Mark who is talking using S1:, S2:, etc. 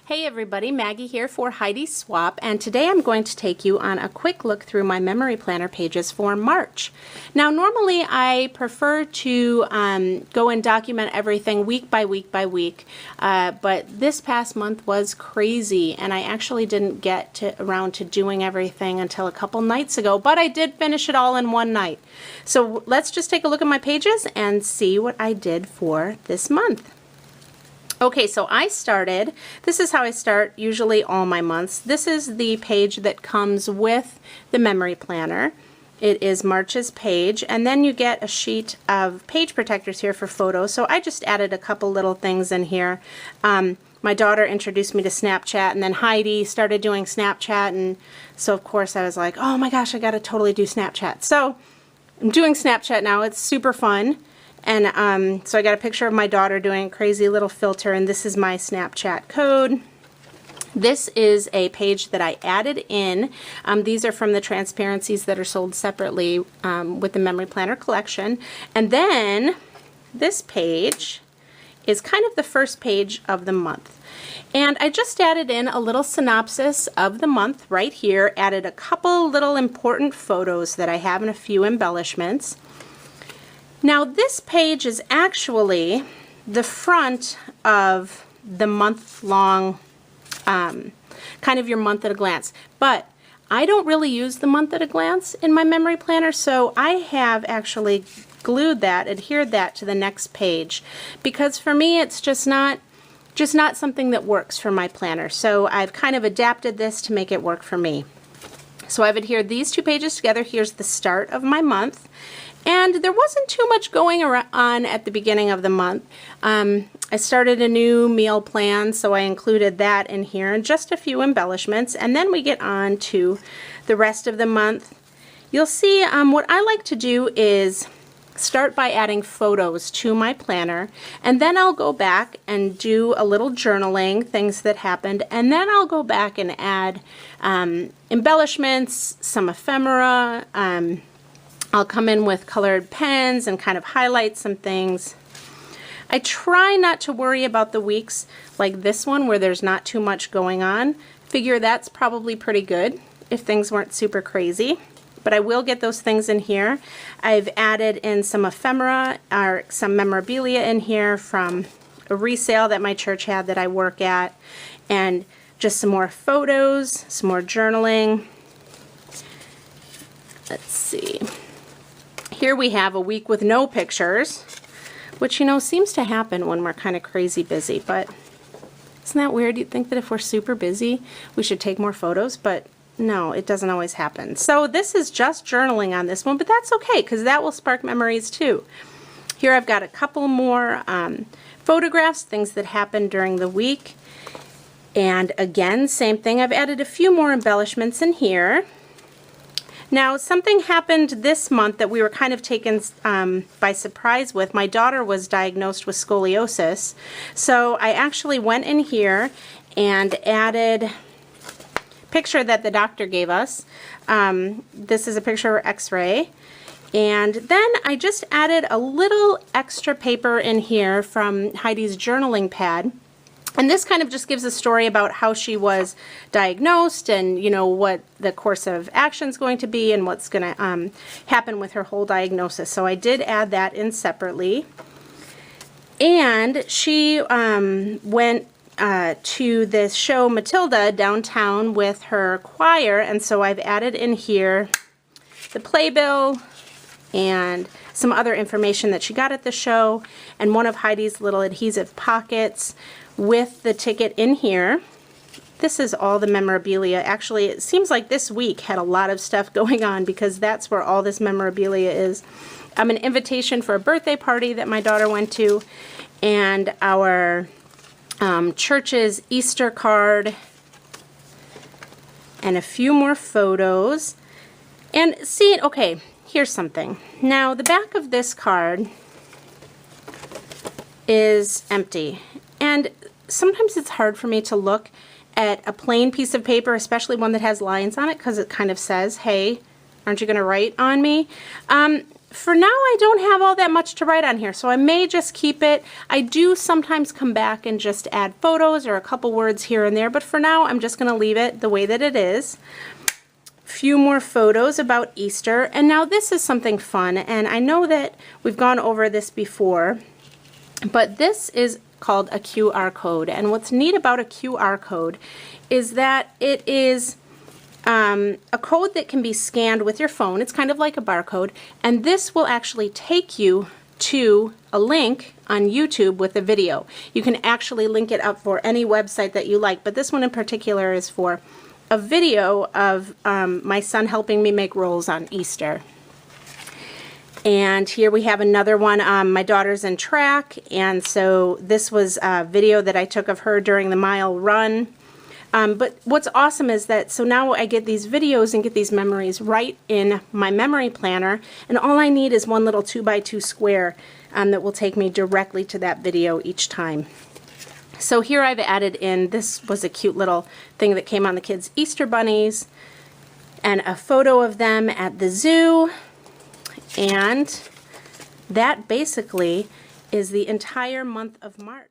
S1: Hey everybody, Maggie here for Heidi Swapp, and today I'm going to take you on a quick look through my memory planner pages for March. Now normally I prefer to go and document everything week by week by week, but this past month was crazy and I actually didn't get around to doing everything until a couple nights ago, but I did finish it all in one night. So let's just take a look at my pages and see what I did for this month. Okay, so this is how I start usually all my months. This is the page that comes with the memory planner. It is March's page, and then you get a sheet of page protectors here for photos. So I just added a couple little things in here. My daughter introduced me to Snapchat, and then Heidi started doing Snapchat, and so of course I was like, oh my gosh, I gotta totally do Snapchat. So I'm doing Snapchat now. It's super fun. And so I got a picture of my daughter doing a crazy little filter, and this is my Snapchat code. This is a page that I added in. These are from the transparencies that are sold separately with the Memory Planner collection. And then this page is kind of the first page of the month. And I just added in a little synopsis of the month right here, added a couple little important photos that I have and a few embellishments. Now this page is actually the front of the month-long, kind of your month at a glance. But I don't really use the month at a glance in my memory planner, so I have actually glued that, adhered that to the next page, because for me it's just not something that works for my planner. So I've kind of adapted this to make it work for me. So I've adhered these two pages together. Here's the start of my month. And there wasn't too much going on at the beginning of the month. I started a new meal plan, so I included that in here and just a few embellishments. And then we get on to the rest of the month. You'll see what I like to do is start by adding photos to my planner, and then I'll go back and do a little journaling, things that happened, and then I'll go back and add embellishments, some ephemera. I'll come in with colored pens and kind of highlight some things. I try not to worry about the weeks like this one where there's not too much going on. Figure that's probably pretty good if things weren't super crazy. But I will get those things in here. I've added in some ephemera or some memorabilia in here from a resale that my church had that I work at, and just some more photos, some more journaling. Let's see. Here we have a week with no pictures, which, you know, seems to happen when we're kind of crazy busy, but isn't that weird? You'd think that if we're super busy, we should take more photos, but no, it doesn't always happen. So this is just journaling on this one, but that's okay because that will spark memories too. Here I've got a couple more photographs, things that happened during the week. And again, same thing. I've added a few more embellishments in here. Now, something happened this month that we were kind of taken by surprise with. My daughter was diagnosed with scoliosis, so I actually went in here and added a picture that the doctor gave us. This is a picture of her x-ray. And then I just added a little extra paper in here from Heidi's journaling pad. And this kind of just gives a story about how she was diagnosed and, you know, what the course of action is going to be and what's going to happen with her whole diagnosis. So I did add that in separately. And she went to this show Matilda downtown with her choir, and so I've added in here the playbill and some other information that she got at the show, and one of Heidi's little adhesive pockets with the ticket in here. This is all the memorabilia. Actually, it seems like this week had a lot of stuff going on because that's where all this memorabilia is. An invitation for a birthday party that my daughter went to, and our church's Easter card, and a few more photos. And see, okay, here's something. Now, the back of this card is empty. And sometimes it's hard for me to look at a plain piece of paper, especially one that has lines on it, because it kind of says, hey, aren't you going to write on me? for now I don't have all that much to write on here, so I may just keep it. I do sometimes come back and just add photos or a couple words here and there, but for now I'm just going to leave it the way that it is. Few more photos about Easter, and now this is something fun, and I know that we've gone over this before, but this is called a QR code, and what's neat about a QR code is that it is a code that can be scanned with your phone. It's kind of like a barcode, and this will actually take you to a link on YouTube with a video. You can actually link it up for any website that you like, but this one in particular is for a video of my son helping me make rolls on Easter. And here we have another one. My daughter's in track, and so this was a video that I took of her during the mile run. But what's awesome is that, so now I get these videos and get these memories right in my memory planner, and all I need is one little 2x2 square that will take me directly to that video each time. So here I've added in, this was a cute little thing that came on the kids' Easter bunnies, and a photo of them at the zoo, and that basically is the entire month of March.